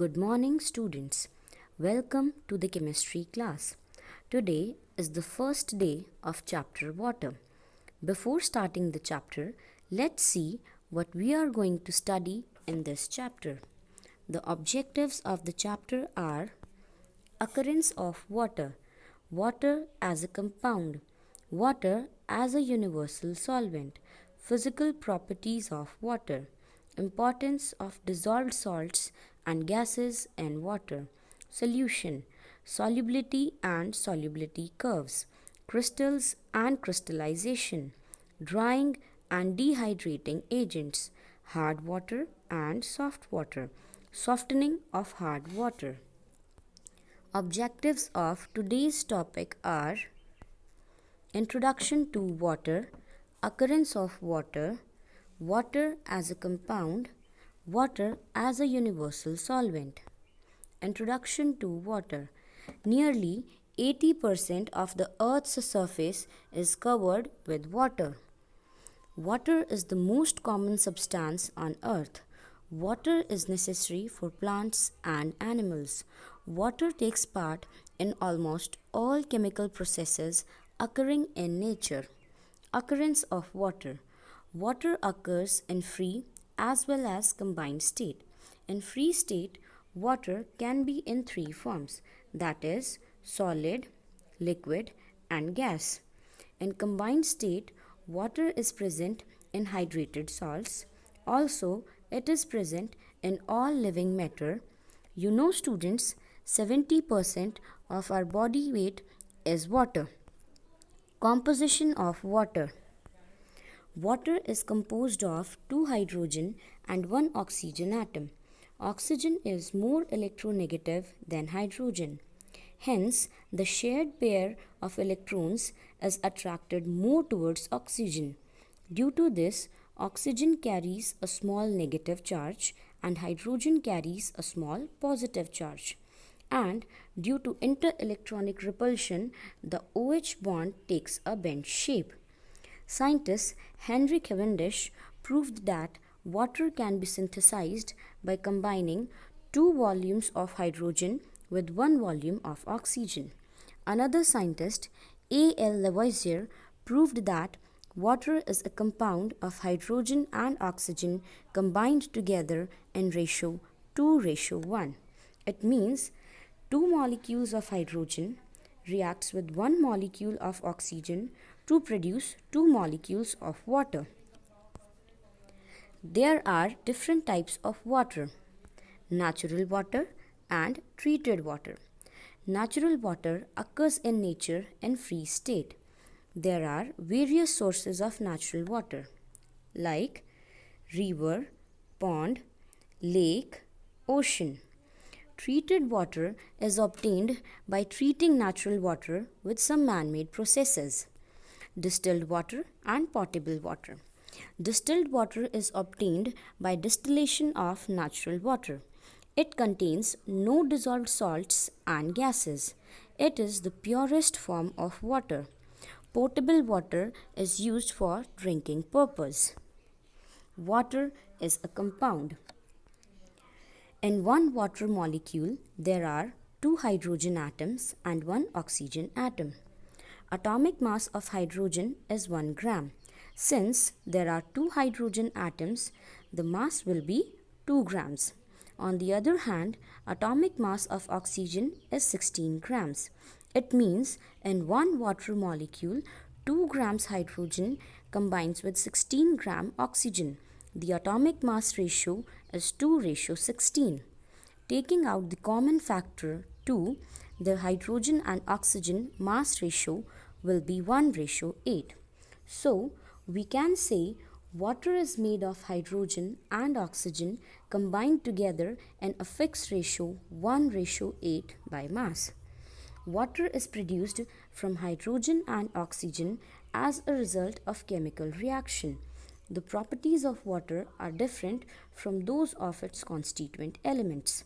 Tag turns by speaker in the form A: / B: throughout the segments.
A: Good morning, students. Welcome to the chemistry class. Today is the first day of chapter water. Before starting the chapter, let's see what we are going to study in this chapter. The objectives of the chapter are occurrence of water, water as a compound, water as a universal solvent, physical properties of water, importance of dissolved salts and gases in water, solution, solubility and solubility curves, crystals and crystallization, drying and dehydrating agents, hard water and soft water, softening of hard water. Objectives of today's topic are introduction to water, occurrence of water, water as a compound, water as a universal solvent. Introduction to water. Nearly 80% of the Earth's surface is covered with water. Water is the most common substance on Earth. Water is necessary for plants and animals. Water takes part in almost all chemical processes occurring in nature. Occurrence of water. Water occurs in free as well as combined state. In free state, water can be in three forms, that is, solid, liquid, and gas. In combined state, water is present in hydrated salts. Also, it is present in all living matter. You know, students, 70% of our body weight is water. Composition of water. Water is composed of 2 hydrogen and 1 oxygen atom. Oxygen is more electronegative than hydrogen. Hence, the shared pair of electrons is attracted more towards oxygen. Due to this, oxygen carries a small negative charge and hydrogen carries a small positive charge. And due to interelectronic repulsion, the OH bond takes a bent shape. Scientist Henry Cavendish proved that water can be synthesized by combining 2 volumes of hydrogen with 1 volume of oxygen. Another scientist, A.L. Lavoisier, proved that water is a compound of hydrogen and oxygen combined together in ratio 2:1. It means 2 molecules of hydrogen reacts with 1 molecule of oxygen to produce 2 molecules of water. There are different types of water: natural water and treated water. Natural water occurs in nature in free state. There are various sources of natural water like river, pond, lake, ocean. Treated water is obtained by treating natural water with some man-made processes. Distilled water and potable water. Distilled water is obtained by distillation of natural water. It contains no dissolved salts and gases. It is the purest form of water. Potable water is used for drinking purpose. Water is a compound. In one water molecule, there are 2 hydrogen atoms and 1 oxygen atom. Atomic mass of hydrogen is 1 gram. Since there are 2 hydrogen atoms, the mass will be 2 grams. On the other hand, atomic mass of oxygen is 16 grams. It means in one water molecule, 2 grams hydrogen combines with 16 gram oxygen. The atomic mass ratio is 2:16. Taking out the common factor 2, the hydrogen and oxygen mass ratio will be 1:8. So, we can say water is made of hydrogen and oxygen combined together in a fixed ratio 1:8 by mass. Water is produced from hydrogen and oxygen as a result of chemical reaction. The properties of water are different from those of its constituent elements.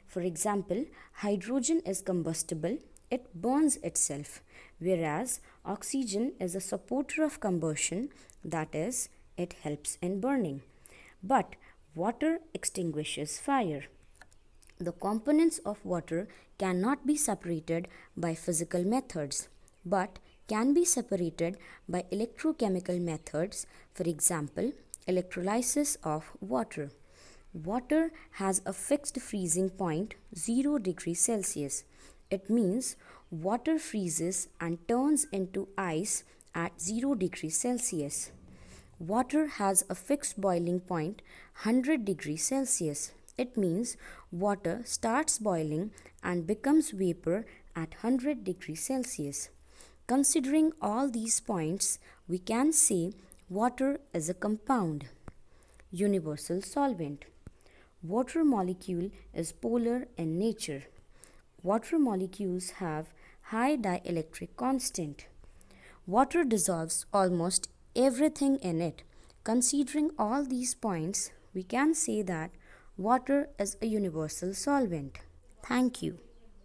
A: For example, hydrogen is combustible, it burns itself, whereas oxygen is a supporter of combustion, that is, it helps in burning. But water extinguishes fire. The components of water cannot be separated by physical methods, but can be separated by electrochemical methods, for example, electrolysis of water. Water has a fixed freezing point 0 degrees Celsius. It means water freezes and turns into ice at 0 degrees Celsius. Water has a fixed boiling point 100 degrees Celsius. It means water starts boiling and becomes vapor at 100 degrees Celsius. Considering all these points, we can say water is a compound. Universal solvent. Water molecule is polar in nature. Water molecules have high dielectric constant. Water dissolves almost everything in it. Considering all these points, we can say that water is a universal solvent. Thank you.